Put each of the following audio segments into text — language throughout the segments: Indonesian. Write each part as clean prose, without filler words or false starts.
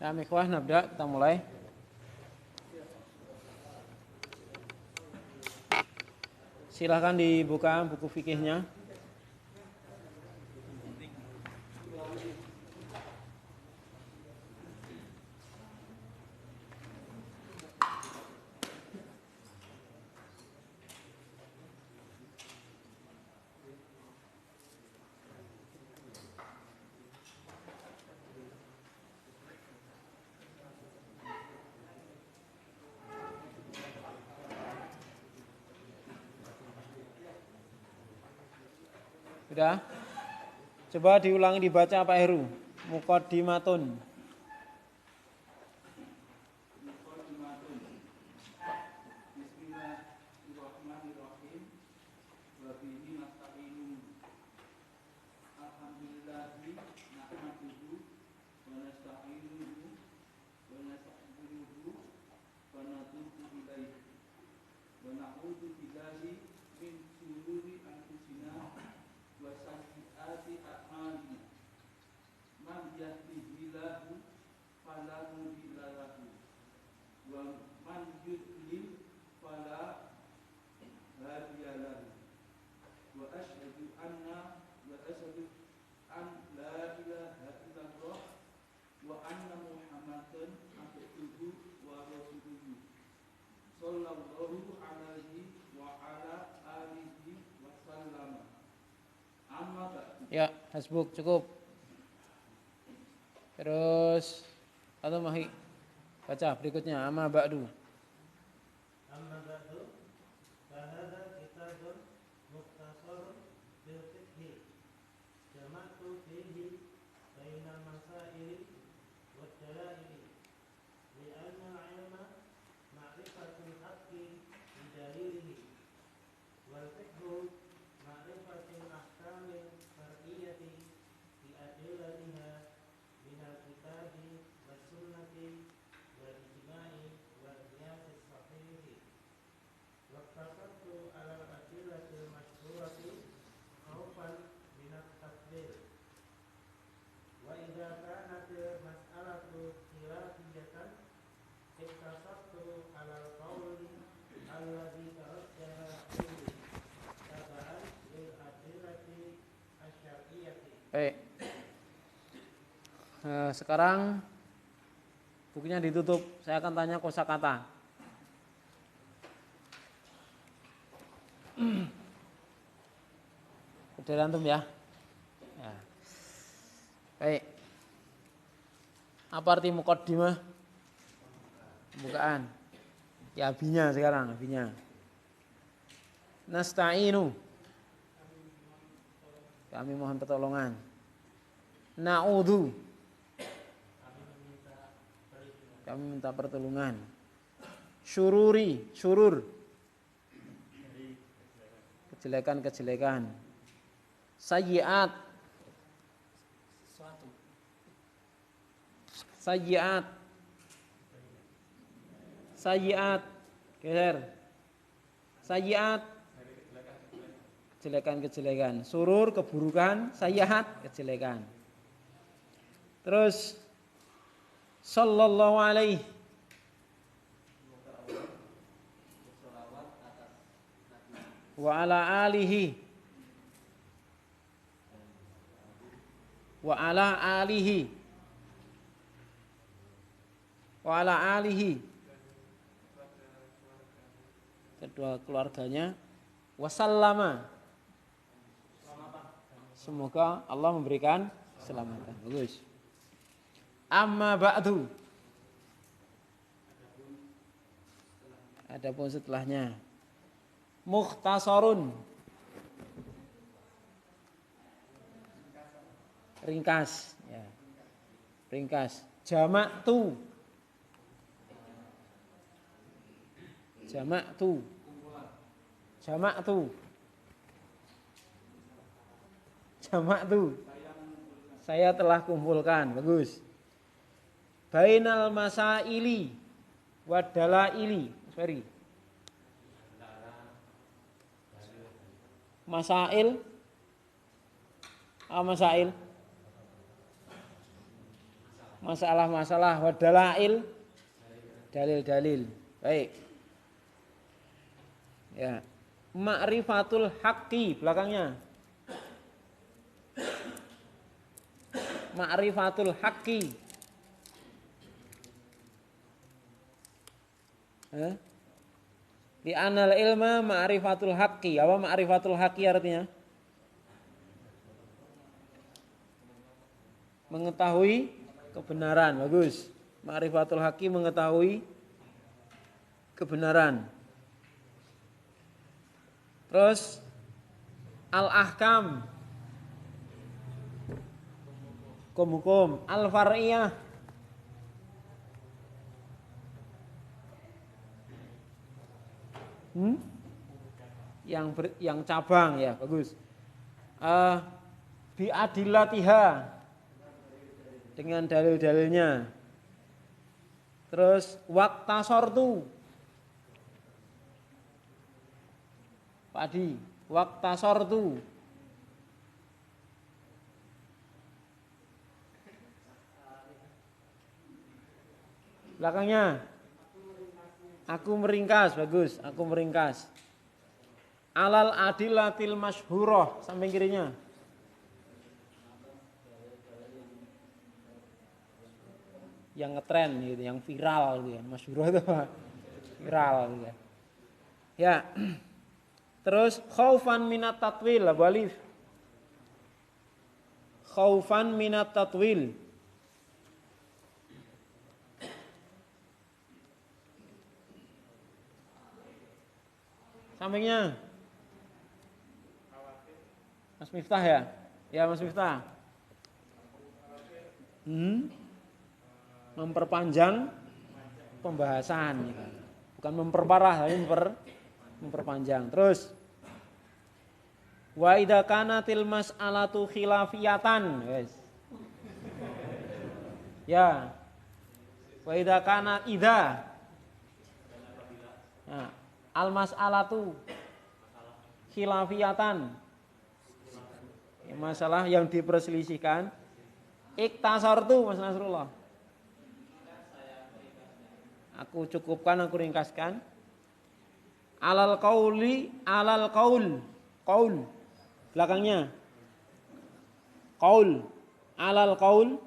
Ya, ikhwah, nabda, kita mulai. Silahkan dibuka buku fikihnya. Sudah? Coba diulangi dibaca Pak Heru. Muqaddimatun. Bismillahirrahmanirrahim. Wa bihi nasta'inu. Alhamdulillahi nahmaduhu wa nasta'inuhu wa nastaghfiruhu wa natubu ilaihi wa na'udzu billahi min shururi anfusina wa sayyiati a'malina. Man yahdihillahu fala mudilla lahu wa man yudlil fala hadiya lahu. Wa asyhadu an la ilaha illallah wa anna Muhammadan abduhu wa rasuluhu sallallahu alaihi wa ala alihi wa sallam. Amma ba'du. Ya, hasbuk, cukup. Terus atau Mahi baca berikutnya amma ba'du. Amma ba'du, fahadha kitabun mukhtasarun bil fiqhi, jama'tu fihi bainal masaili wad dalaili, li'anna al-ilma ma'rifatul haqqi bidalilihi, wal fiqhu ma'rifatul ahkamil far'iyyati bi'adillatiha minal kitabi was sunnati wal ijma'i wal qiyasis sahihi. Waqtasartu ala al-adillatil mashhurati khaufan minat tafdil. Wa idza kanatil mas'alatu khilafiyatan iktasartu ala al-qawli alladhi tarajjaha fihi taba'an lil adillati asy-syar'iyyati. Baik. Sekarang bukunya ditutup. Saya akan tanya kosakata. Udah antum ya? Ya. Baik. Apa arti muqaddimah? Pembukaan. Ya, abinya sekarang, abinya. Nasta'inu. Kami mohon pertolongan. Na'udzu. Kami minta pertolongan. Syururi, syurur. Kejelekan-kejelekan. Sayyi'at. Sayyi'at. Sayyi'at. Geser. Sayyi'at. Kejelekan-kejelekan. Surur, keburukan. Sayyi'at, kejelekan. Terus sallallahu alaihi wa ala alihi wa ala alihi wa ala alihi, kedua keluarganya, wasallama, semoga Allah memberikan keselamatan. Bagus. Amma ba'du, adapun setelahnya, mukhtasarun, ringkas, ya. Ringkas. Jama'tu, jama'tu, jama'tu, jama'tu, saya telah kumpulkan. Bagus. Bainal masaili wadalaili. Sorry. Masail. Masail. masalah-masalah wadalail, dalil-dalil. Baik. Ya. Ma'rifatul haqqi belakangnya. Ma'rifatul haqqi. Di anal ilma ma'rifatul haqqi. Apa ma'rifatul haqqi artinya? Mengetahui kebenaran. Bagus. Ma'rifatul haqqi mengetahui kebenaran. Terus al-ahkam, hukum-hukum, al-far'iyah, yang cabang ya, bagus. Bi'adillatiha, dengan dalil-dalilnya. Terus waqtasortu, Pak Adi, waqtasortu. Belakangnya. Aku meringkas, bagus. Aku meringkas. Alal adillatil masyhurah, samping kirinya. Yang ngetren gitu, yang viral gitu ya. Masyhurah itu apa? Viral gitu ya. Ya. Terus khaufan minat tatwil, Abu Alif. Khaufan minat tatwil. Sampingnya. Mas Miftah ya? Ya Mas Miftah. Memperpanjang pembahasan. Ya. Bukan memperparah, tapi memperpanjang. Terus wa idza kanatil mas'alatu khilafiyatan, guys. Ya. Wa idza kana idza. Nah, al mas'alatu khilafiyatan. Ya, masalah yang diperselisihkan. Iktasartu Mas Nasrullah. Aku cukupkan, aku ringkaskan. Alal qauli, alal qaul. Qaul. Belakangnya. Qaul. Alal qaul.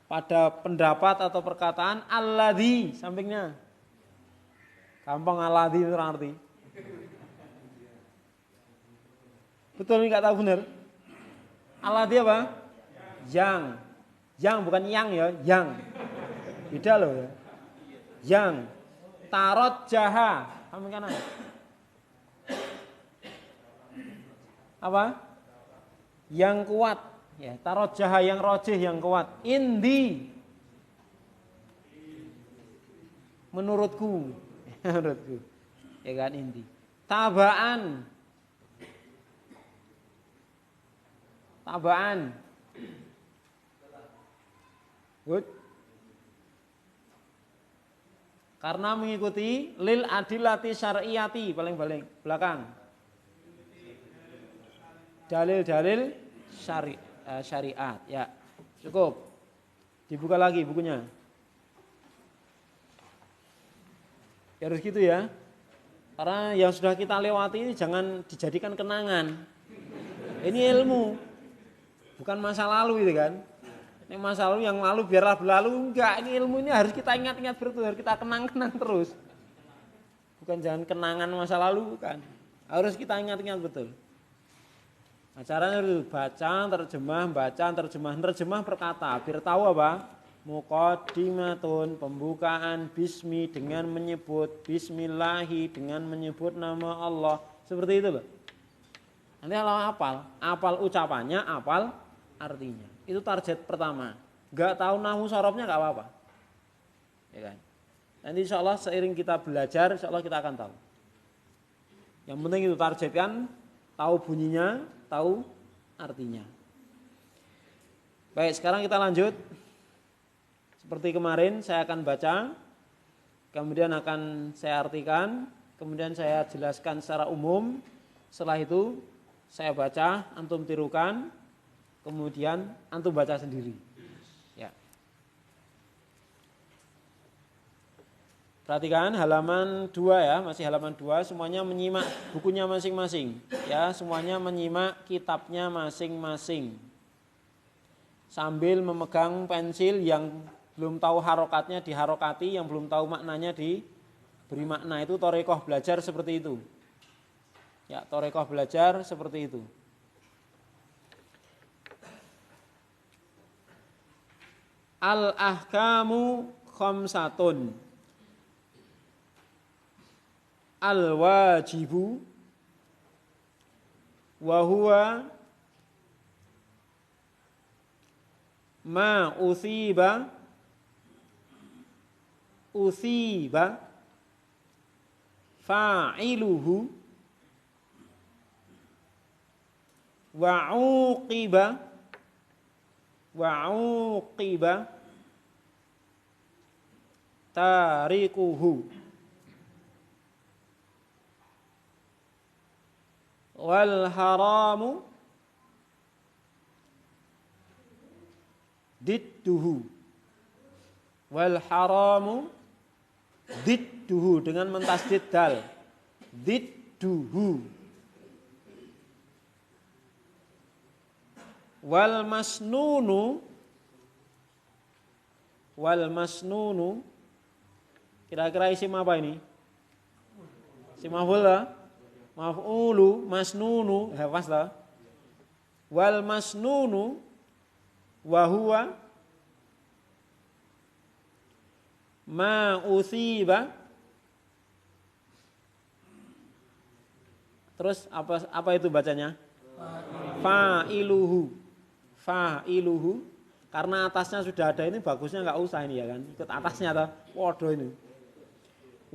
Pada pendapat atau perkataan alladzi sampingnya. Gampang alladzi itu arti. Betul enggak tahu benar? Alladzi apa? Yang. Yang bukan yang ya, yang. Beda loh ya. Yang tarot jaha, samping kanan. Apa? Yang kuat, ya. Tarot jaha yang rojih yang kuat. Indi, menurutku, menurutku, ya kan indi. Tabaan, tabaan. Good. Karena mengikuti lil adillati syar'iyati paling belakang. Dalil-dalil syariat. Ya, cukup. Dibuka lagi bukunya. Ya harus gitu ya. Karena yang sudah kita lewati ini jangan dijadikan kenangan. Ini ilmu. Bukan masa lalu itu kan. Ini masa lalu yang lalu biarlah berlalu, enggak, ini ilmu ini harus kita ingat-ingat betul, harus kita kenang-kenang terus. Bukan jangan kenangan masa lalu, bukan. Harus kita ingat-ingat betul. Nah, caranya harus baca, terjemah perkata, biar tahu apa? Muqaddimatun, pembukaan, bismi dengan menyebut, bismillahi dengan menyebut nama Allah. Seperti itu loh. Nanti kalau apal ucapannya, apal artinya. Itu target pertama. Enggak tahu nahwu sorofnya enggak apa-apa. Ya kan? Nanti insya Allah seiring kita belajar, insya Allah kita akan tahu. Yang penting itu targetkan, tahu bunyinya, tahu artinya. Baik, sekarang kita lanjut. Seperti kemarin saya akan baca, kemudian akan saya artikan, kemudian saya jelaskan secara umum. Setelah itu saya baca, antum tirukan. Kemudian antum baca sendiri. Ya. Perhatikan halaman 2 ya, masih halaman 2, semuanya menyimak bukunya masing-masing. Ya, semuanya menyimak kitabnya masing-masing. Sambil memegang pensil, yang belum tahu harokatnya diharokati, yang belum tahu maknanya diberi makna. Itu torekoh belajar seperti itu. Ya, torekoh belajar seperti itu. Al-ahkamu khamsatun. Al-wajibu wa huwa ma usiba fa'iluhu wa uqiba tarikuhu wal haramu didduhu dengan mentasdid dal, didduhu. Wal masnunu kira-kira isim apa ini? Isim maf'ul lah. Maf'ulu, masnunu, hafaz lah. Wal masnunu wa huwa ma usiba. Terus apa itu bacanya? Fa'iluhu. Karena atasnya sudah ada ini, bagusnya enggak usah ini ya kan. Ikut atasnya toh. Waduh ini.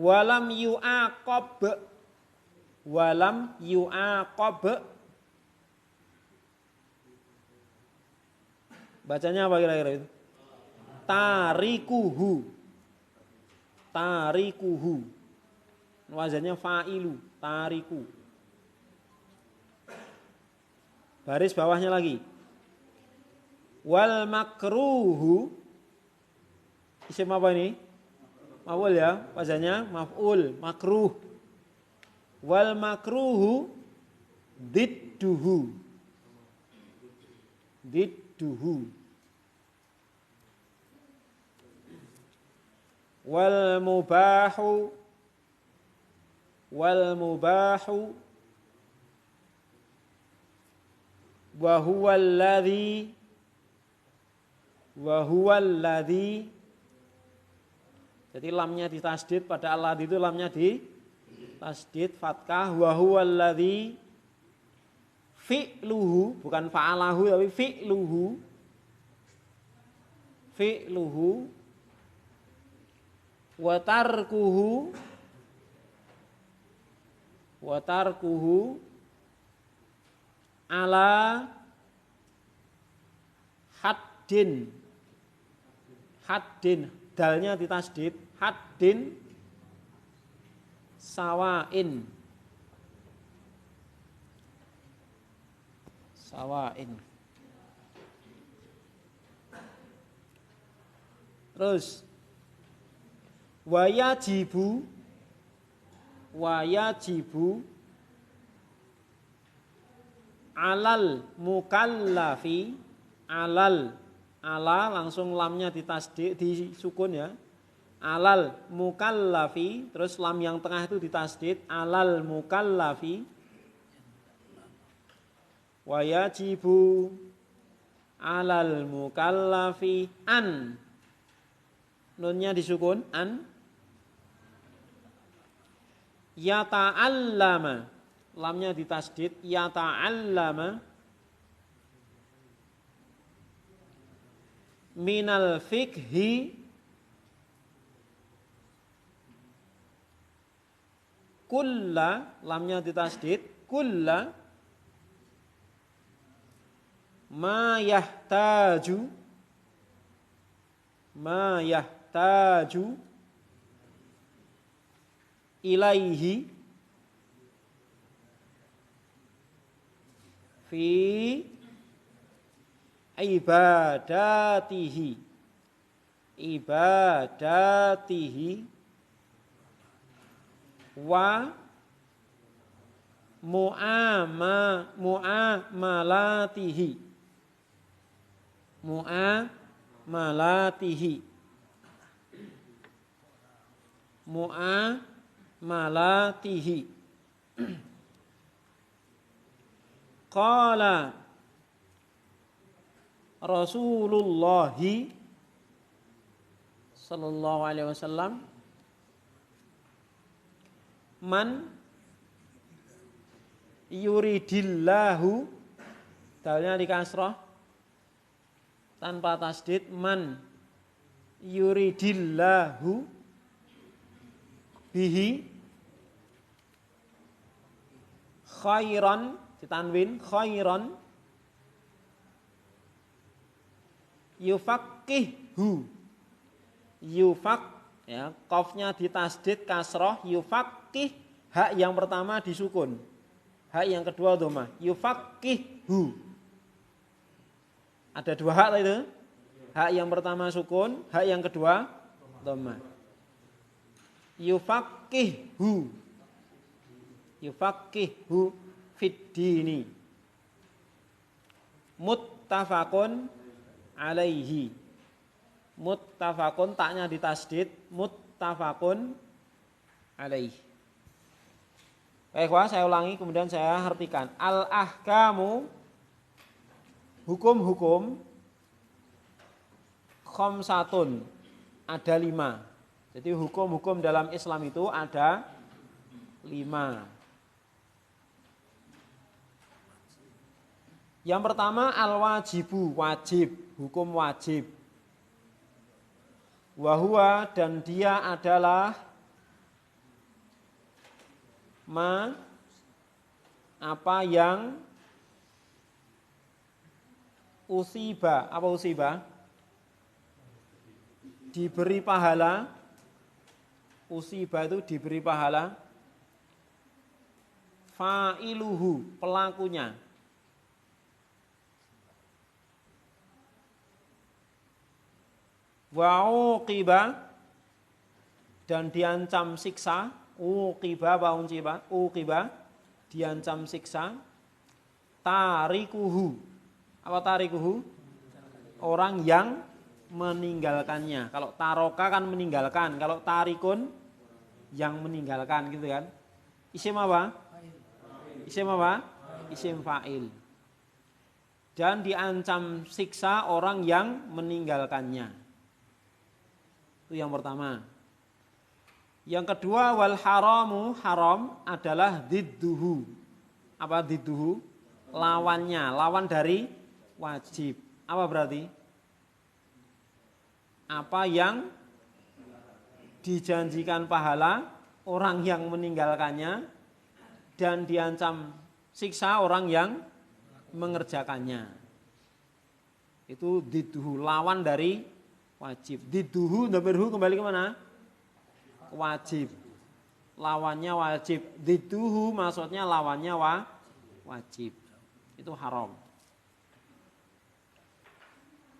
Walam yu'aqab. Bacanya apa kira-kira itu? Tarikuhu. Wazannya fa'ilu, tariku. Baris bawahnya lagi. Wal makruhu. Isim apa ini? Maf'ul ya, wazannya maf'ul, makruh. Wal makruhu didduhu. Wal mubahu wa huwa alladhi. Jadi lamnya ditasdid, pada alladhi itu lamnya ditasdid fathah. Wa huwa alladhi fi'luhu, bukan fa'alahu tapi fi'luhu wa tarkuhu ala haddin, dalnya ditasdid, haddin sawain. Terus wayajibu alal mukallafi, ala langsung lamnya ditasdid, disukun ya. Alal mukallafi, terus lam yang tengah itu ditasdid, alal mukallafi. Wayajibu alal mukallafi an, nunnya disukun, an. Yata'allama, lamnya ditasdid, yata'allama minal fikhi kulla, lamnya ditasdid, kulla ma yahtaju ilaihi fi ibadatihi wa muamalatihi. Muamalatihi. Muamalatihi. Qala Rasulullah sallallahu alaihi wasallam, man yuridillahu, dalnya di kasrah tanpa tasdid, man yuridillahu bihi khairan, ditanwin khairan, yufaqihhu, yufaq ya, qafnya ditasdid kasrah, yufaqih, hak yang pertama disukun, hak yang kedua dhammah, yufaqihhu. Ada dua hak itu, hak yang pertama sukun, hak yang kedua dhammah. Yufaqihhu, yufaqihhu fid dini, muttafaqun alaihi. Muttafaqun, taknya ditasdid, muttafaqun alaihi. Baik, saya ulangi kemudian saya artikan. Al-ahkamu, hukum-hukum, khamsatun, ada 5. Jadi hukum-hukum dalam Islam itu ada 5. Yang pertama al-wajibu, wajib, hukum wajib. Wahua, dan dia adalah apa yang usiba, apa usiba? Diberi pahala. Usiba itu diberi pahala. Fa'iluhu, pelakunya. Wa uqiba, dan diancam siksa. Uqiba apa unciba? Uqiba, diancam siksa. Tarikuhu, apa tarikuhu? Orang yang meninggalkannya. Kalau taroka kan meninggalkan, kalau tarikun yang meninggalkan, gitu kan. Isim apa? Isim apa? Isim fa'il. Dan diancam siksa orang yang meninggalkannya. Itu yang pertama. Yang kedua, wal haramu, haram adalah didduhu. Apa didduhu? Lawannya, lawan dari wajib. Apa berarti? Apa yang dijanjikan pahala orang yang meninggalkannya dan diancam siksa orang yang mengerjakannya. Itu didduhu, lawan dari wajib. Didduhu, dhamirhu kembali ke mana? Wajib. Lawannya wajib. Didduhu maksudnya lawannya wajib. Itu haram.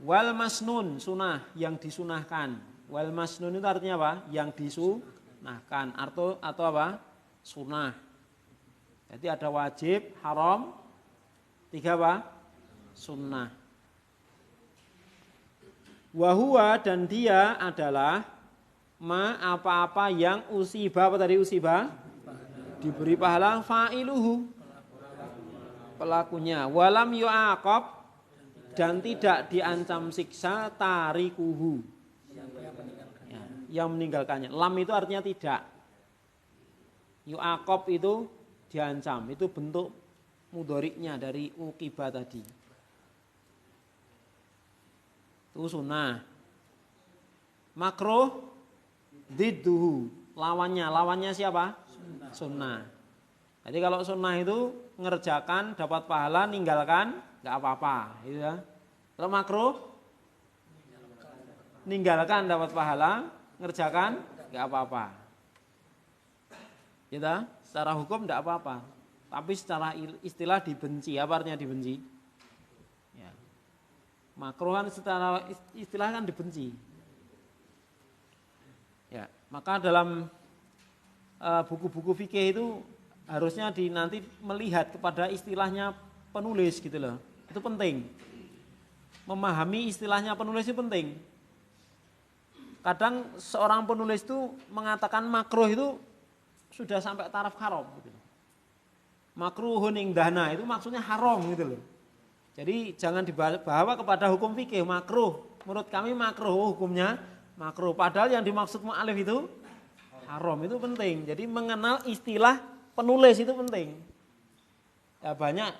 Wal masnun, sunah, yang disunahkan. Wal masnun itu artinya apa? Yang disunahkan. Atau apa? Sunah. Jadi ada wajib, haram, 3 apa? Sunnah. Wahuwa, dan dia adalah apa-apa yang usiba, apa tadi usiba? Diberi pahala, fa'iluhu, pelakunya. Walam yu'aqab, dan tidak diancam siksa, tarikuhu, ya, yang meninggalkannya. Lam itu artinya tidak. Yu'aqab itu diancam, itu bentuk mudhari'nya dari uqiba tadi. Itu sunnah. Makruh didduhu, lawannya siapa? Sunnah. Jadi kalau sunnah itu ngerjakan dapat pahala, ninggalkan nggak apa-apa, gitu ya. Kalau makruh ninggalkan dapat pahala, ngerjakan nggak apa-apa. Gitu. Secara hukum nggak apa-apa, tapi secara istilah dibenci. Apa artinya dibenci? Ya. Makruh kan secara istilah kan dibenci. Ya, maka dalam buku-buku fikih itu harusnya nanti melihat kepada istilahnya penulis gitu loh. Itu penting. Memahami istilahnya penulis itu penting. Kadang seorang penulis itu mengatakan makruh itu sudah sampai taraf haram gitu. Makruhun indahna itu maksudnya haram gitu loh. Jadi jangan dibawa kepada hukum fikih makruh. Menurut kami makruh, hukumnya makruh. Padahal yang dimaksud mu'alif itu haram, itu penting. Jadi mengenal istilah penulis itu penting. Ya, banyak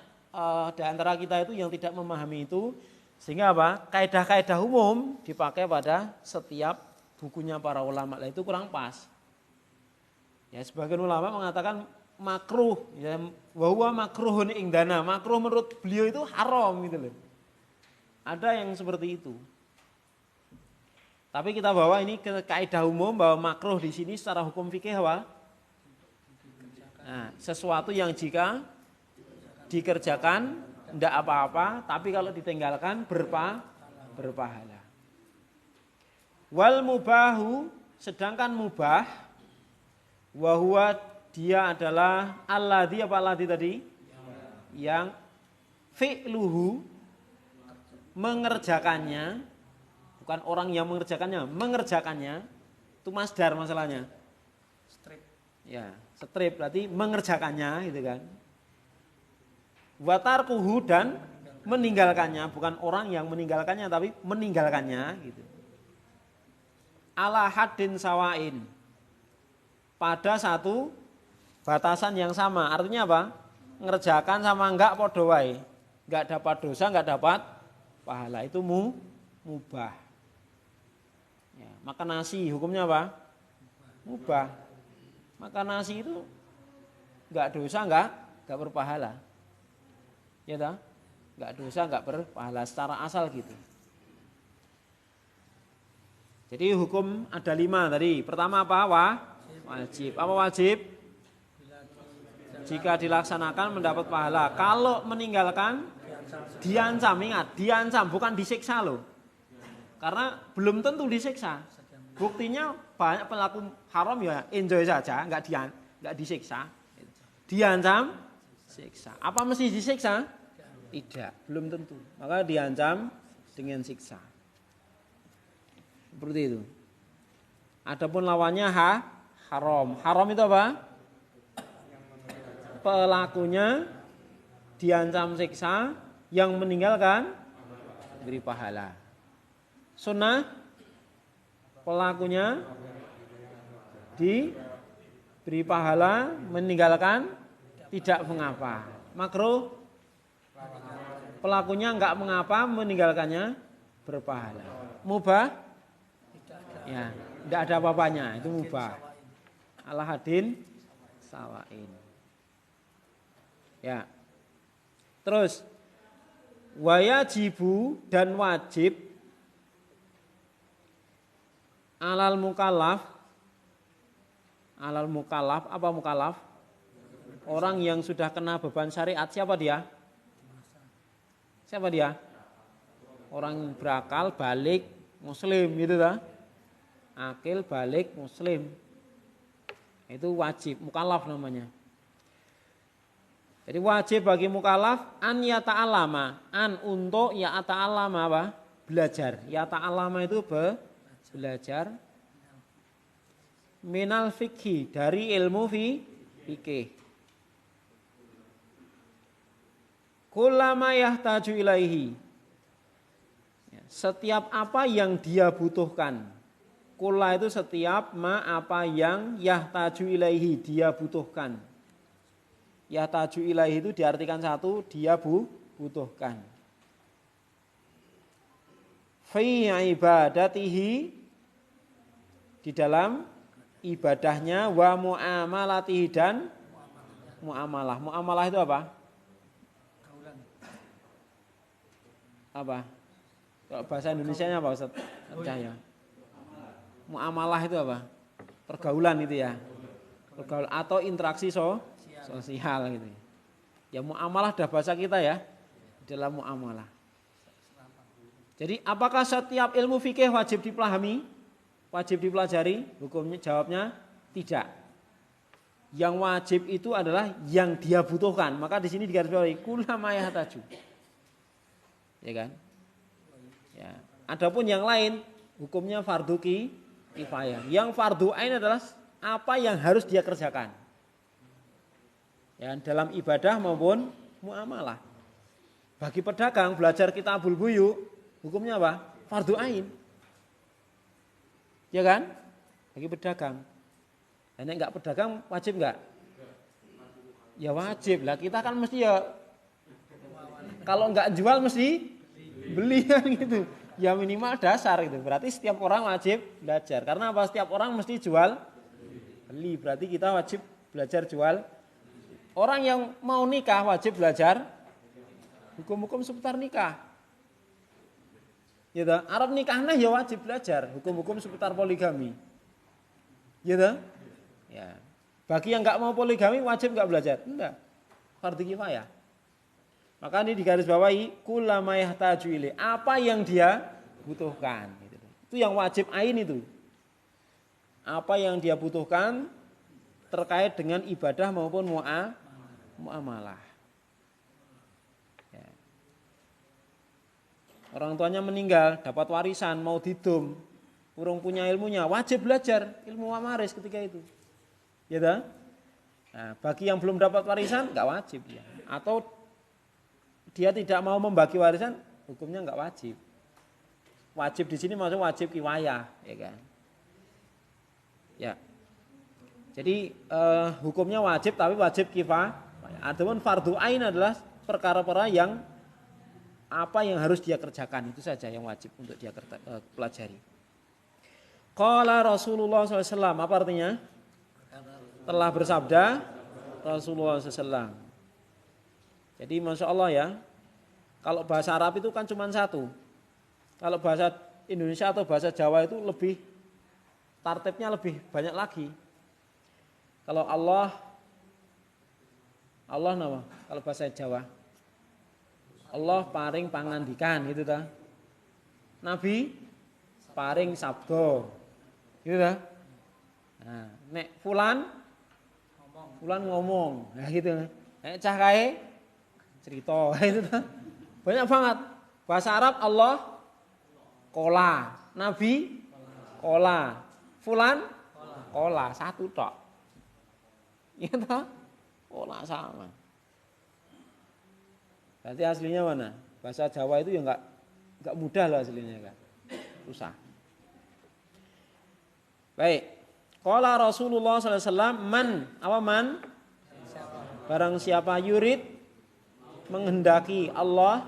di antara kita itu yang tidak memahami itu, sehingga apa? Kaidah-kaidah umum dipakai pada setiap bukunya para ulama. Nah, itu kurang pas. Ya, sebagian ulama mengatakan makruh, ya, wa makruhun indana. Makruh menurut beliau itu haram gitu loh. Ada yang seperti itu. Tapi kita bawa ini ke kaidah umum bahwa makruh di sini secara hukum fikih apa? Nah, sesuatu yang jika dikerjakan tidak apa-apa, tapi kalau ditinggalkan berpahala. Wal mubahu, sedangkan mubah, wa huwa, dia adalah alladzi, apa alladzi tadi? Yang fi'luhu, mengerjakannya, bukan orang yang mengerjakannya, mengerjakannya, itu masdar masalahnya. Strip. Ya, strip berarti mengerjakannya gitu kan. Wa tarkuhu, dan meninggalkannya, bukan orang yang meninggalkannya tapi meninggalkannya gitu. Ala haddin sawain, pada satu batasan yang sama. Artinya apa? Ngerjakan sama enggak podo wae. Enggak dapat dosa, enggak dapat pahala. Itu mubah. Ya, makan nasi hukumnya apa? Mubah. Makan nasi itu enggak dosa, enggak berpahala. Ya toh? Enggak dosa, enggak berpahala secara asal gitu. Jadi hukum ada 5 tadi. Pertama apa? Wajib. Apa wajib? Jika dilaksanakan mendapat pahala. Kalau meninggalkan diancam, ingat, diancam bukan disiksa loh. Karena belum tentu disiksa. Buktinya banyak pelaku haram ya enjoy saja, enggak disiksa. Diancam, siksa. Apa mesti disiksa? Tidak, belum tentu. Maka diancam dengan siksa. Seperti itu. Adapun lawannya haram. Haram itu apa? Pelakunya diancam siksa, yang meninggalkan beri pahala. Sunnah, pelakunya diberi pahala, meninggalkan tidak mengapa. Makruh, pelakunya enggak mengapa, meninggalkannya berpahala. Mubah, ya, tidak ada apa-apanya, itu mubah. Ala hadin sawain. Ya. Terus wayajibu, dan wajib alal mukallaf. Alal mukallaf, apa mukallaf? Orang yang sudah kena beban syariat. Siapa dia? Siapa dia? Orang berakal, balik, muslim gitu dah. Akil, balik, muslim. Itu wajib, mukallaf namanya. Jadi wajib bagi mukallaf an yata'allama, an untuk yata'allama apa? Belajar. Yata'allama itu belajar minal fikhi, dari ilmu fikih. Kullama yahtaju ilaihi, setiap apa yang dia butuhkan. Kulla itu setiap apa yang yahtaju ilaihi, dia butuhkan. Yahtaju ilaihi itu diartikan satu, dia butuhkan. Fi ibadatihi, di dalam ibadahnya, wa muamalatihi, dan muamalah. Muamalah itu apa? Apa? Kalau bahasa Indonesianya apa Ustaz? Cahya. Muamalah itu apa? Pergaulan itu ya. Pergaulan atau interaksi sosial gitu. Ya muamalah dah bahasa kita ya. Dalam muamalah. Jadi apakah setiap ilmu fikih wajib dipahami? Wajib dipelajari? Hukumnya jawabnya tidak. Yang wajib itu adalah yang dia butuhkan. Maka di sini digarisbawahi kullama yahtaju. Ya kan? Ya. Adapun yang lain hukumnya fardu kifayah. Yang fardu ain adalah apa yang harus dia kerjakan. Ya, dalam ibadah maupun muamalah. Bagi pedagang belajar kitabul buyu, hukumnya apa? Fardu ain. Ya kan? Bagi pedagang. Nek enggak pedagang wajib enggak? Ya wajib lah. Kita kan mesti ya kalau enggak jual mesti beli kan gitu. Ya minimal dasar gitu. Berarti setiap orang wajib belajar. Karena apa? Setiap orang mesti jual beli. Berarti kita wajib belajar jual. Orang yang mau nikah wajib belajar hukum-hukum seputar nikah. Ya toh? Arab nikahnya ya wajib belajar hukum-hukum seputar poligami. Ya toh? Ya. Bagi yang enggak mau poligami wajib enggak belajar? Enggak. Fardhu kifayah. Maka ini digarisbawahi kullama yahtaju ilaih. Apa yang dia butuhkan gitu. Itu yang wajib ain itu. Apa yang dia butuhkan terkait dengan ibadah maupun muamalah. Ya. Orang tuanya meninggal, dapat warisan, mau didum, urung punya ilmunya, wajib belajar ilmu wamaris ketika itu. Ya dah? Nah, bagi yang belum dapat warisan enggak wajib ya. Atau dia tidak mau membagi warisan, hukumnya enggak wajib. Wajib di sini maksudnya wajib kifayah, ya kan? Ya. Jadi hukumnya wajib tapi wajib kifayah. Adapun fardhu ain adalah perkara-perkara yang apa yang harus dia kerjakan, itu saja yang wajib untuk dia pelajari. Qala Rasulullah SAW, apa artinya? Telah bersabda Rasulullah SAW. Jadi Masya Allah ya, kalau bahasa Arab itu kan cuma satu. Kalau bahasa Indonesia atau bahasa Jawa itu lebih, tartibnya lebih banyak lagi. Kalau Allah nama, kalau bahasa Jawa. Allah paring pangandikan gitu ta. Nabi paring sabdo. Gitu ta. Nah, nek fulan ngomong. Nah gitu. Nek cah kae cerita itu ta. Banyak banget. Bahasa Arab Allah kola, Nabi kola, fulan kola, satu tok. Iya ta? Kola sama. Berarti aslinya mana? Bahasa Jawa itu ya enggak mudah loh aslinya kan. Susah. Baik. Qala Rasulullah sallallahu alaihi wasallam man? Barang siapa yurid menghendaki Allah.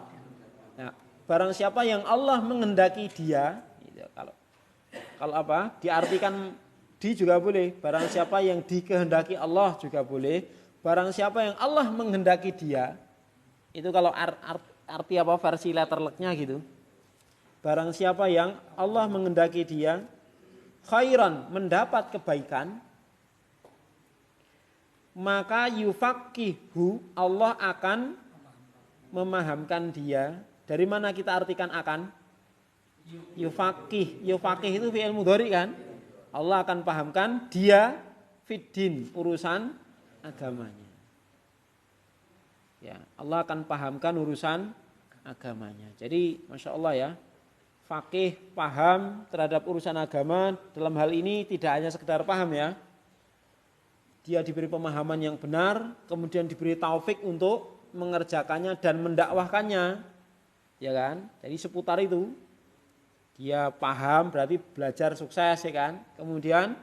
Nah, barang siapa yang Allah menghendaki dia, gitu. Kalau apa? Diartikan di juga boleh. Barang siapa yang dikehendaki Allah juga boleh. Barang siapa yang Allah menghendaki dia. Itu kalau arti apa versi letterleknya gitu. Barang siapa yang Allah menghendaki dia khairan, mendapat kebaikan, maka yufaqihu, Allah akan memahamkan dia. Dari mana kita artikan akan? Yufaqih itu fi'il mudhari kan? Allah akan pahamkan dia fiddin, urusan agamanya. Ya, Allah akan pahamkan urusan agamanya. Jadi Masya Allah ya, faqih paham terhadap urusan agama, dalam hal ini tidak hanya sekedar paham ya. Dia diberi pemahaman yang benar, kemudian diberi taufik untuk mengerjakannya dan mendakwahkannya. Ya kan? Jadi seputar itu. Dia paham berarti belajar sukses ya kan? Kemudian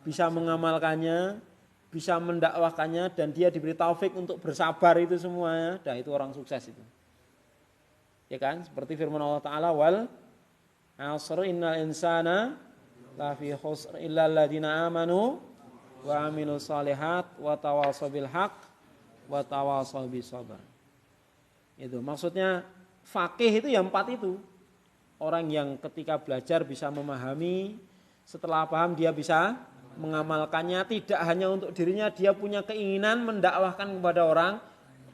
bisa mengamalkannya, bisa mendakwahkannya, dan dia diberi taufik untuk bersabar itu semuanya. Dan itu orang sukses itu. Ya kan? Seperti firman Allah Ta'ala, wal asr innal insana lafi khusr illa alladziina amanu wa amilus shalihat wa tawashaw bil haqq wa tawashaw bis sabr. Itu maksudnya faqih itu yang 4 itu. Orang yang ketika belajar bisa memahami, setelah paham dia bisa mengamalkannya, tidak hanya untuk dirinya, dia punya keinginan mendakwahkan kepada orang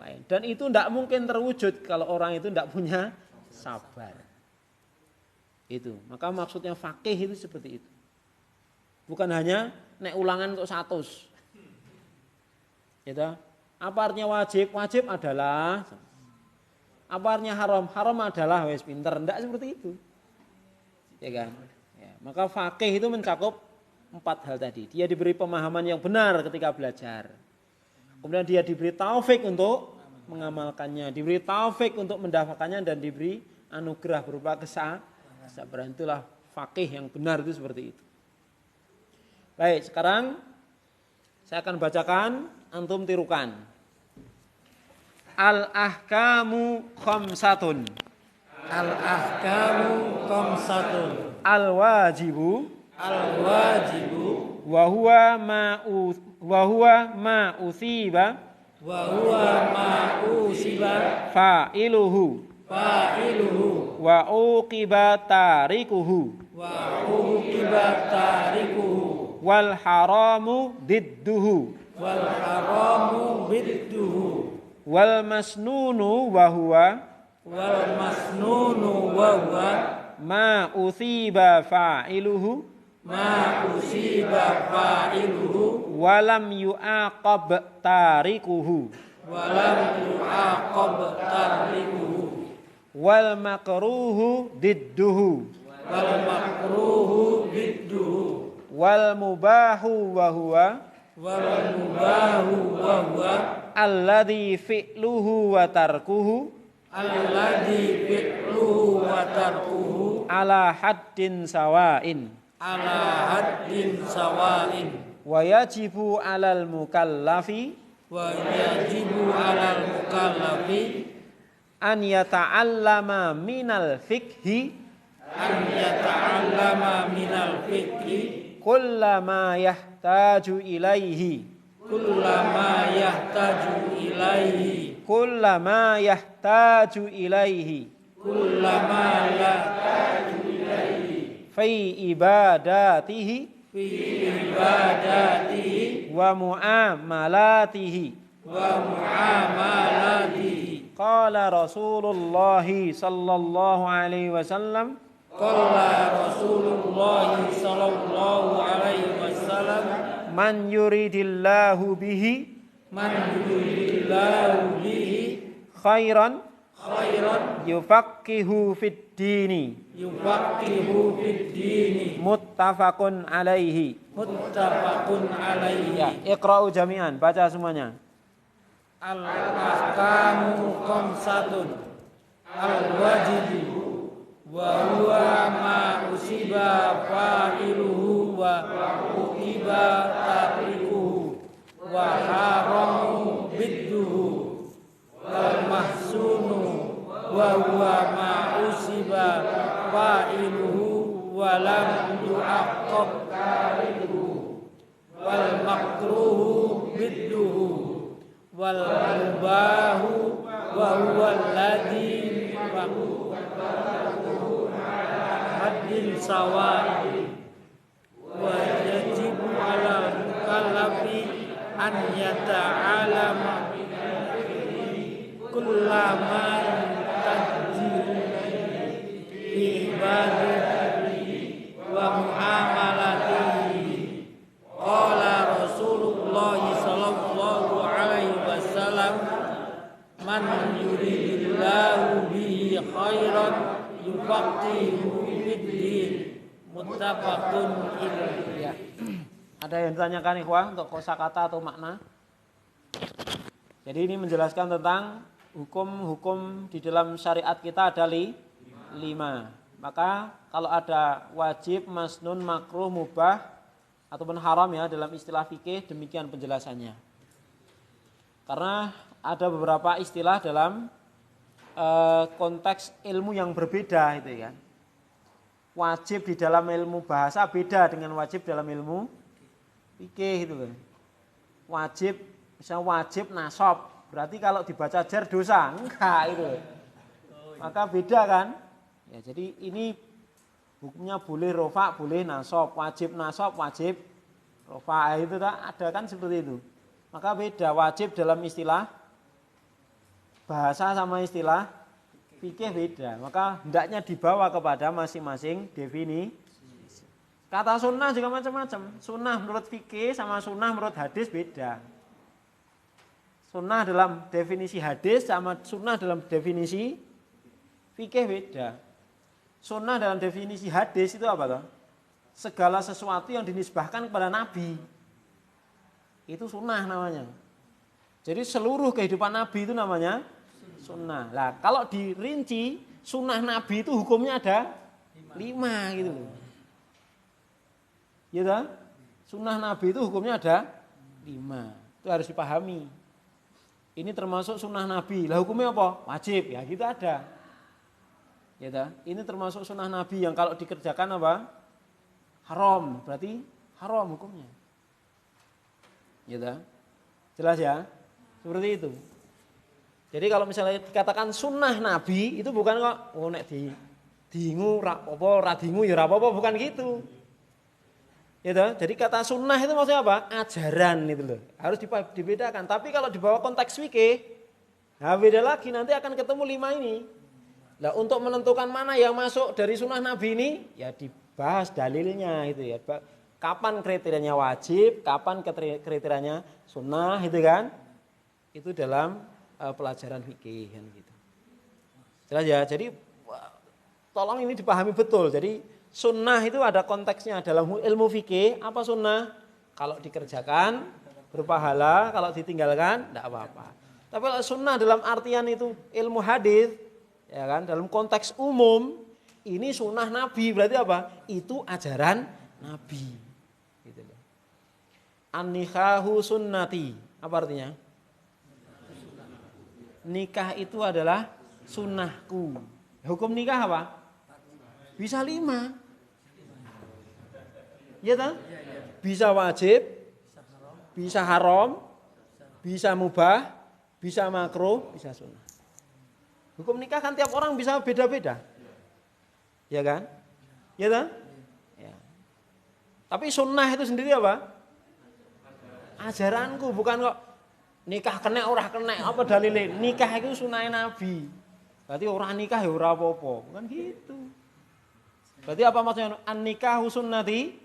lain. Dan itu tidak mungkin terwujud kalau orang itu tidak punya sabar. Itu. Maka maksudnya faqih itu seperti itu. Bukan hanya nek ulangan untuk 100. Gitu. Apa artinya wajib? Wajib adalah. Apa artinya haram? Haram adalah wes pinter. Enggak seperti itu. Ya kan? Ya, maka fakih itu mencakup 4 hal tadi. Dia diberi pemahaman yang benar ketika belajar. Kemudian dia diberi taufik untuk mengamalkannya, diberi taufik untuk mendapatkannya dan diberi anugerah berupa kesabaran. Itulah fakih yang benar itu seperti itu. Baik, sekarang saya akan bacakan, antum tirukan. Al-ahkamu khamsatun. Al-ahkamu khamsatun. Al-wajibu. Al-wajibu. Wa huwa ma usiba. Wa huwa ma usiba. Fa'iluhu. Fa'iluhu. Wa uqiba tarikuhu. Wa uqiba tarikuhu. Wal haramu didduhu. Wal haramu bidduhu. Wal masnunu wa huwa Wal masnunu wa huwa ma usiba fa'iluhu ma usiba fa'iluhu walam yu'aqab tarikuhu. walam yu'aqab tarikuhu. Wal makruhu didduhu. Wal makruhu bidduhu. Wal mubahu wa huwa Wal mubahu wa huwa alladhi fi'luhu wa tarkuhu alladhi fi'luhu wa tarkuhu ala haddin sawa'in. ala haddin sawa'in. Wa yajibu 'alal mukallafi Wa yajibu 'alal mukallafi an yata'allama minal fiqhi an yata'allama minal fiqhi kullama yahtaju ilaihi. kullama yahtaju ilaihi. Kullama yahtaju ilaihi Kullama yahtaju ilaihi. fi ibadatihi Fi ibadatihi wa muamalatihi. wa muamalatihi. Qala Rasulullah sallallahu alaihi wasallam Qala Rasulullah sallallahu alaihi wasallam man yuridillahu bihi man yuridillahu bihi khairan khairan yufaqihu fid dini. yufaqihu fid dini. Muttafaqun alaihi. Muttafaqun alaihi. Ya, iqra'u jami'an, baca semuanya. Al-ahkamu khamsatun. Al-wajibu wa huwa ma usiba fa'iluhu wa uqiba tarikuhu wa haramu bidduhu. Wal mahsunu wa huwa ma usiba fa'iluhu wa lam yu'aqqab tarikuhu. Wal makruhu bidduhu. Wal mubahu wa huwa alladhi haddin sawa'in. Wa yajibu 'ala mukallafi an yata'alama kullama tajjiru bi ibadatihi wa muamalatihi. Qala Rasulullah sallallahu alaihi wasallam man yuridillahu bihi khairan yufaqihu fid din. Muttafaqun alaihi. Ya. Ada yang ditanyakan ikhwah untuk kosakata atau makna? Jadi ini menjelaskan tentang hukum-hukum di dalam syariat kita ada 5. Maka kalau ada wajib, masnun, makruh, mubah ataupun haram ya dalam istilah fikih, demikian penjelasannya. Karena ada beberapa istilah dalam konteks ilmu yang berbeda itu kan. Wajib di dalam ilmu bahasa beda dengan wajib dalam ilmu fikih itu kan. Wajib, misalnya wajib nasab, berarti kalau dibaca jar dosa, enggak itu. Maka beda kan? Ya, jadi ini hukumnya boleh rofa, boleh nasab, wajib rofa, itu ada kan seperti itu. Maka beda wajib dalam istilah bahasa sama istilah fikih beda. Maka hendaknya dibawa kepada masing-masing definisi. Kata sunnah juga macam-macam. Sunnah menurut fikih sama sunnah menurut hadis beda. Sunnah dalam definisi hadis sama sunnah dalam definisi fikih beda. Sunnah dalam definisi hadis itu apa toh? Segala sesuatu yang dinisbahkan kepada Nabi. Itu sunnah namanya. Jadi seluruh kehidupan Nabi itu namanya sunnah. Lah kalau dirinci sunnah Nabi itu hukumnya ada 5 gitu loh. Gitu? Sunnah Nabi itu hukumnya ada 5. Itu harus dipahami. Ini termasuk sunnah Nabi. Lah hukumnya apa? Wajib. Ya gitu ada. Gitu? Ini termasuk sunnah Nabi yang kalau dikerjakan apa? Haram. Berarti haram hukumnya. Gitu? Jelas ya? Seperti itu. Jadi kalau misalnya dikatakan sunnah Nabi itu bukan kok nek dingu ra dingu ya apa bukan gitu. Gitu. Jadi kata sunnah itu maksudnya apa? Ajaran itu loh. Harus dibedakan. Tapi kalau dibawa konteks fikih, nah beda lagi nanti akan ketemu 5 ini. Nah untuk menentukan mana yang masuk dari sunnah Nabi ini, ya dibahas dalilnya itu ya. Kapan kriterianya wajib, kapan kriterianya sunnah itu kan? Itu dalam pelajaran fikih kan gitu. Jelas ya. Jadi tolong ini dipahami betul. Jadi sunnah itu ada konteksnya dalam ilmu fikih. Apa sunnah? Kalau dikerjakan berpahala, kalau ditinggalkan tidak apa-apa. Tapi kalau sunnah dalam artian itu ilmu hadis, ya kan? Dalam konteks umum ini sunnah Nabi berarti apa? Itu ajaran Nabi. Gitu loh. An-nikahu sunnati. Apa artinya? Nikah itu adalah sunnahku. Hukum nikah apa? Bisa 5. Iya kan? Bisa wajib, bisa haram, bisa mubah, bisa makruh, bisa sunnah. Hukum nikah kan tiap orang bisa beda-beda. Ya kan? Ya kan? Ya. Tapi sunnah itu sendiri apa? Ajaranku, bukan kok nikah kena ora kena apa dalile? Nikah itu sunnah Nabi. Berarti orang nikah ya ora apa-apa. Bukan gitu. Berarti apa maksudnya an-nikahu sunnati?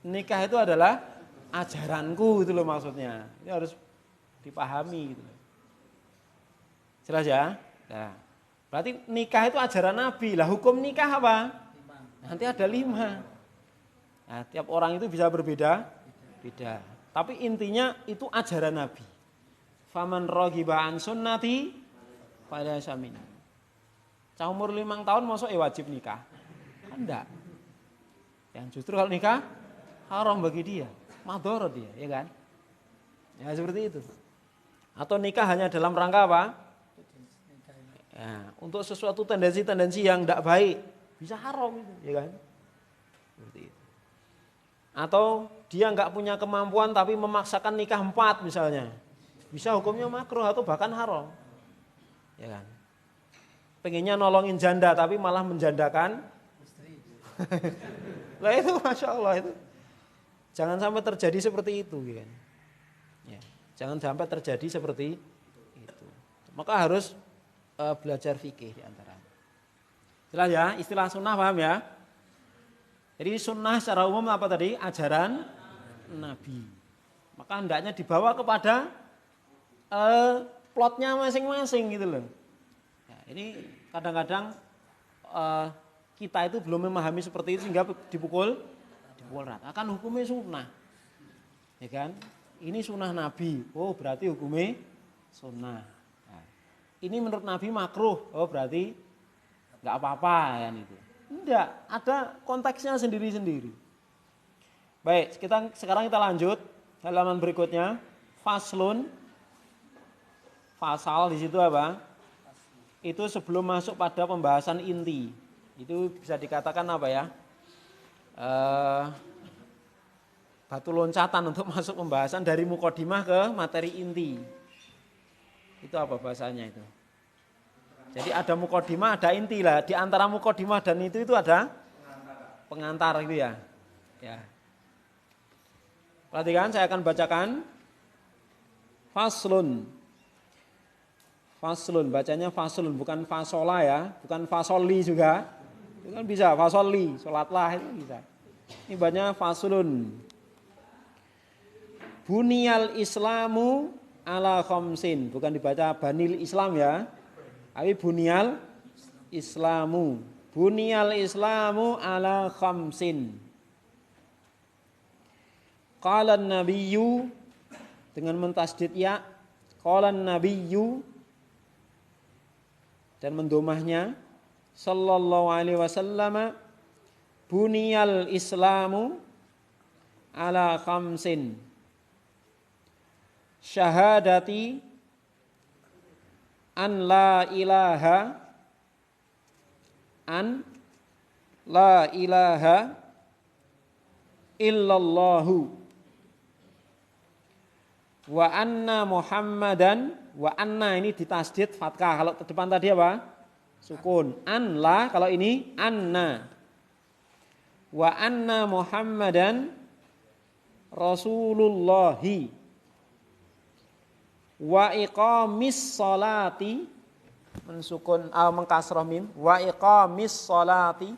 Nikah itu adalah ajaranku itu loh maksudnya. Ini harus dipahami gitu. Jelas ya? Nah, berarti nikah itu ajaran Nabi. Lah hukum nikah apa? Nanti ada 5. Nah, tiap orang itu bisa berbeda. Beda. Tapi intinya itu ajaran Nabi. Faman raghiba an sunnati falaysa minni. Cah umur 5 tahun masuk wajib nikah. Kan enggak. Yang justru kalau nikah haram bagi dia, madharat dia, ya kan? Ya seperti itu. Atau nikah hanya dalam rangka apa? Ya, untuk sesuatu tendensi-tendensi yang tidak baik, bisa haram itu, ya kan? Seperti itu. Atau dia nggak punya kemampuan tapi memaksakan nikah 4 misalnya, bisa hukumnya makruh atau bahkan haram, ya kan? Pengennya nolongin janda tapi malah menjandakan istri. Lah itu masya Allah itu. Jangan sampai terjadi seperti itu, kan? Ya, jangan sampai terjadi seperti itu. Maka harus belajar fikih diantaranya. Jelas ya, istilah sunnah paham ya? Jadi sunnah secara umum apa tadi? Ajaran Nabi. Maka hendaknya dibawa kepada plotnya masing-masing gitu loh. Ya, ini kadang-kadang kita itu belum memahami seperti itu sehingga dipukul rata. Akan hukumnya sunnah, ya kan? Ini sunnah Nabi. Oh berarti hukumnya sunnah. Nah, ini menurut Nabi makruh. Oh berarti nggak apa-apa kan itu. Enggak, ada konteksnya sendiri-sendiri. Baik, sekarang kita lanjut halaman berikutnya. Faslun, fasal di situ apa? Itu sebelum masuk pada pembahasan inti. Itu bisa dikatakan apa ya? Batu loncatan untuk masuk pembahasan dari mukodimah ke materi inti. Itu apa bahasanya itu? Jadi ada mukodimah, ada inti lah. Di antara mukodimah dan itu ada pengantar gitu ya. Ya. Perhatikan, saya akan bacakan. Faslun. Faslun, bacanya faslun, bukan fasola ya, bukan fasoli juga. Itu kan bisa, fasoli, sholatlah itu bisa. Ini bacanya faslun. Buniyal Islamu ala khamsin, bukan dibaca banil Islam ya. Tapi bunyal Islamu. Bunyal Islamu ala khamsin. Qala nabiyyu dengan mentasdid ya. Qala nabiyyu dan mendomahnya sallallahu alaihi wasallam bunyal Islamu ala khamsin. Syahadati an la ilaha illallahu wa anna Muhammadan, wa anna ini ditasdid fathah. Kalau depan tadi apa? Sukun. An la, kalau ini anna. Wa anna Muhammadan Rasulullahi wa iqamis salati mensukun mengkasrah mim wa iqamis salati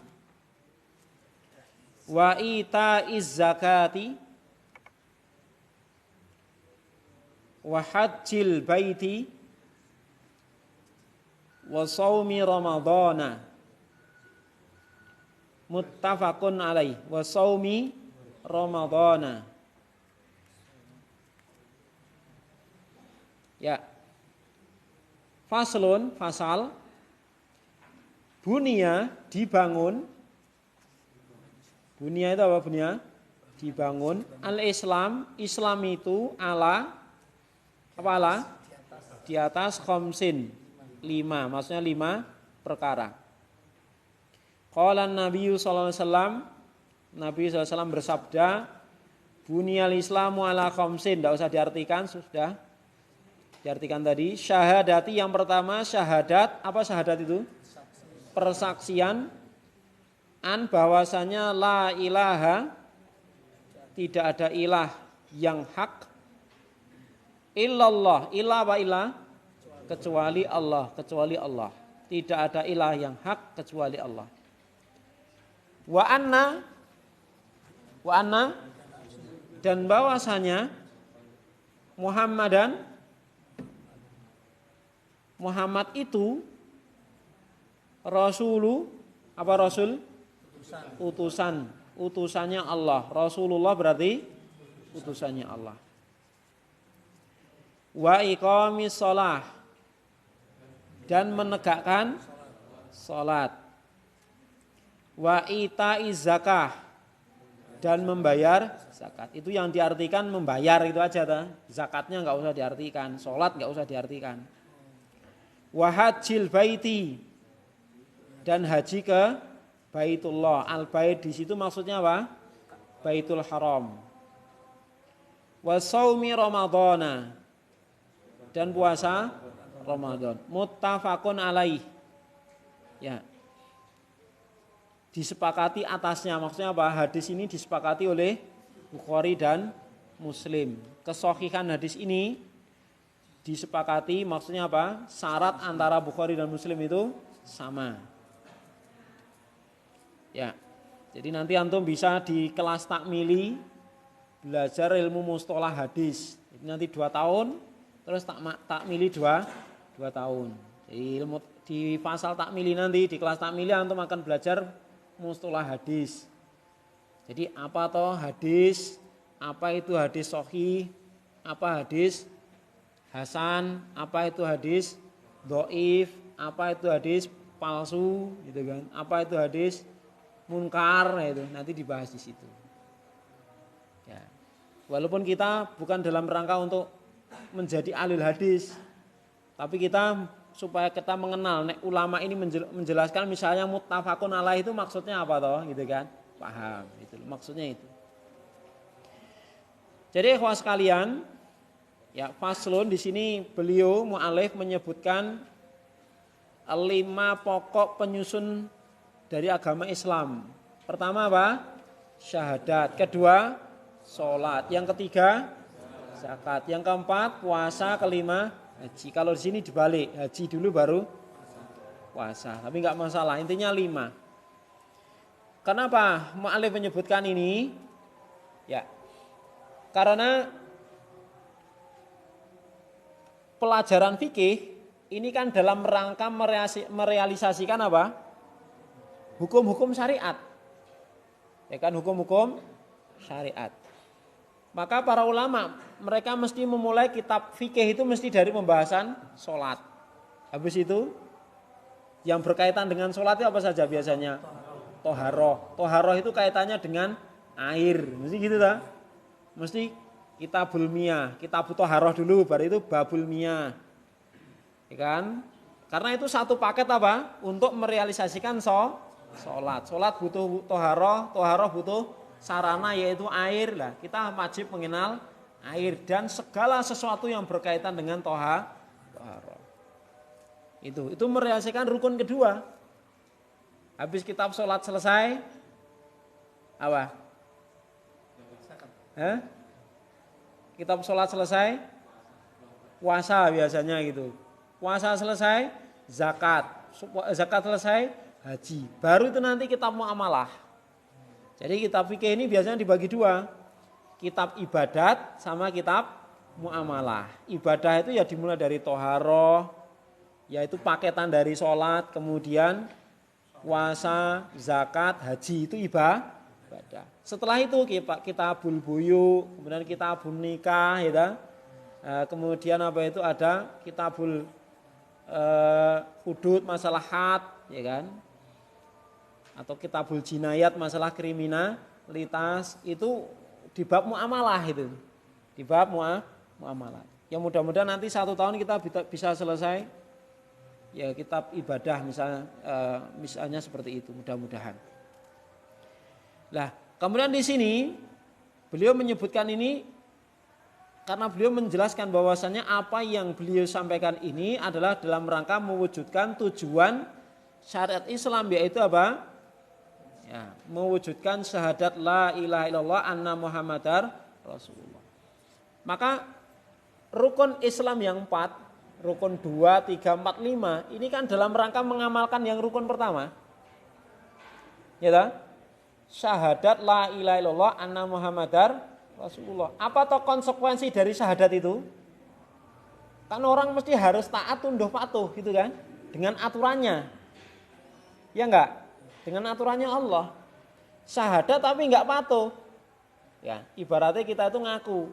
wa itaiz zakati wa hajjil baiti wa shaumi ramadhana muttafaqun alaih wa shaumi ramadhana. Ya. Faslun, fasal. Bunia dibangun. Bunia itu apa bunia? Dibangun. Al-Islam, Islam itu ala apa ala? Di atas khamsin. 5, maksudnya 5 perkara. Qala Nabi sallallahu alaihi wasallam, Nabi sallallahu alaihi wasallam bersabda, Bunyal Islamu ala khamsin, enggak usah diartikan, sudah diartikan tadi. Syahadati yang pertama syahadat, apa syahadat itu? Persaksian an bahwasanya la ilaha, tidak ada ilah yang hak illallah, ilah apa ilah? Kecuali Allah, kecuali Allah. Tidak ada ilah yang hak kecuali Allah. Wa anna dan bahwasanya Muhammad itu Rasulu, apa Rasul? Utusannya Allah. Rasulullah berarti utusannya Allah. Wa iqamis shalah, dan menegakkan salat. Wa itaiz zakah, dan membayar zakat. Itu yang diartikan membayar itu aja ta. Zakatnya enggak usah diartikan, salat enggak usah diartikan. Wa hajjil baiti, dan haji ke Baitullah. Al-bait di situ maksudnya apa? Baitul Haram. Wa shaumi ramadhana, dan puasa Ramadan. Muttafaqun alaih. Ya. Disepakati atasnya, maksudnya apa? Hadis ini disepakati oleh Bukhari dan Muslim. Kesahihan hadis ini disepakati, maksudnya apa? Syarat antara Bukhari dan Muslim itu sama. Ya. Jadi nanti antum bisa di kelas takmili belajar ilmu mustalah hadis. Jadi nanti 2 tahun, terus takmili 2 tahun. Jadi ilmu di fasal takmili nanti, di kelas takmili antum akan belajar mustalah hadis. Jadi apa toh hadis? Apa itu hadis sahih? Apa hadis hasan? Apa itu hadis dhaif? Apa itu hadis palsu gitu kan? Apa itu hadis munkar, itu nanti dibahas di situ. Ya. Walaupun kita bukan dalam rangka untuk menjadi ahli hadis, tapi kita supaya kita mengenal nek ulama ini menjelaskan misalnya muttafaqun alaih itu maksudnya apa toh gitu kan? Paham itu maksudnya itu. Jadi ikhwah sekalian, ya faslun di sini beliau mu'alif menyebutkan 5 pokok penyusun dari agama Islam. Pertama apa? Syahadat. Kedua, sholat. Yang ketiga, zakat. Yang keempat, puasa. Kelima, haji. Kalau di sini dibalik, haji dulu baru puasa. Tapi enggak masalah, intinya 5. Kenapa mu'alif menyebutkan ini? Ya, karena pelajaran fikih ini kan dalam rangka merealisasikan apa? Hukum-hukum syariat. Ya kan, hukum-hukum syariat. Maka para ulama mereka mesti memulai kitab fikih itu mesti dari pembahasan sholat. Habis itu yang berkaitan dengan sholat itu apa saja biasanya? Toharoh. Toharoh itu kaitannya dengan air. Mesti gitu tak? Mesti kitabul miyah. Kitab toharoh dulu, baru itu babul miyah. Ya kan? Karena itu satu paket apa? Untuk merealisasikan sholat. Sholat butuh toharoh, toharoh butuh sarana yaitu air lah. Kita wajib mengenal air dan segala sesuatu yang berkaitan dengan toharoh. Itu merealisasikan rukun kedua. Habis kitab sholat selesai, apa? Kitab sholat selesai, puasa biasanya gitu. Puasa selesai, zakat selesai, haji. Baru itu nanti kitab muamalah. Jadi kitab fikih ini biasanya dibagi dua. Kitab ibadat sama kitab muamalah. Ibadah itu ya dimulai dari toharoh, yaitu paketan dari sholat, kemudian puasa, zakat, haji itu ibadah. Setelah itu kitabul buyu, kemudian kitabul nikah, ya. Kemudian apa itu ada kitabul hudud, masalah had, ya kan? Atau kitabul jinayat, masalah kriminalitas, itu di bab muamalah itu. Di bab muamalah. Ya mudah-mudahan nanti 1 tahun kita bisa selesai ya kitab ibadah misalnya seperti itu, mudah-mudahan. Nah, kemudian di sini beliau menyebutkan ini karena beliau menjelaskan bahwasannya apa yang beliau sampaikan ini adalah dalam rangka mewujudkan tujuan syariat Islam, yaitu apa? Ya, mewujudkan syahadat la ilaha illallah anna muhammadar rasulullah. Maka rukun Islam yang 4, rukun 2, 3, 4, 5 ini kan dalam rangka mengamalkan yang rukun pertama. Ya tak? Syahadat la ilaha illallah anna muhammadar rasulullah. Apa toh konsekuensi dari syahadat itu? Kan orang mesti harus taat, tunduk patuh gitu kan, dengan aturannya. Ya enggak? Dengan aturannya Allah. Syahadat tapi enggak patuh. Ya, ibaratnya kita itu ngaku.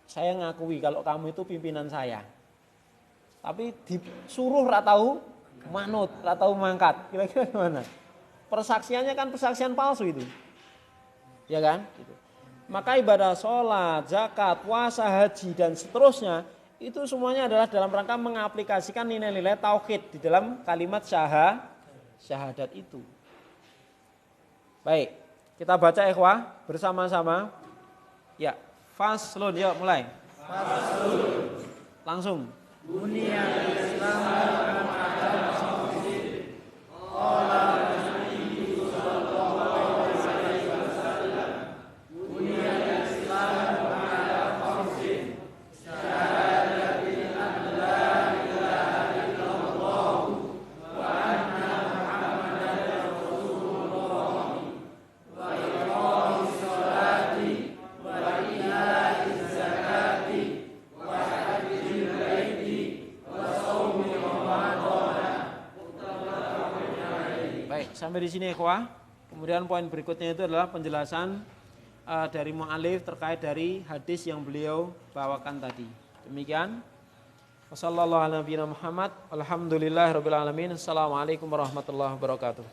Saya ngakui kalau kamu itu pimpinan saya. Tapi disuruh ra tahu manut, ra tahu mangkat. Kira-kira gimana? Persaksiannya kan persaksian palsu itu. Ya kan? Gitu. Maka ibadah sholat, zakat, puasa, haji dan seterusnya itu semuanya adalah dalam rangka mengaplikasikan nilai-nilai tauhid di dalam kalimat syahadat itu. Baik, kita baca ikhwah bersama-sama. Ya, faslun, yuk mulai. Faslun. Langsung. Buniyal Islam ala khamsin. Qala Nabi sallallahu alaihi wasallam. Buniyal Islam ala khamsin. Syahadati an la ilaha illallah wa anna Muhammadar Rasulullah. Sampai di sini ikhwah. Kemudian poin berikutnya itu adalah penjelasan dari mu'alif terkait dari hadis yang beliau bawakan tadi. Demikian. Wassallallahu ala nabiyina Muhammad. Alhamdulillahirabbil alamin. Assalamualaikum warahmatullahi wabarakatuh.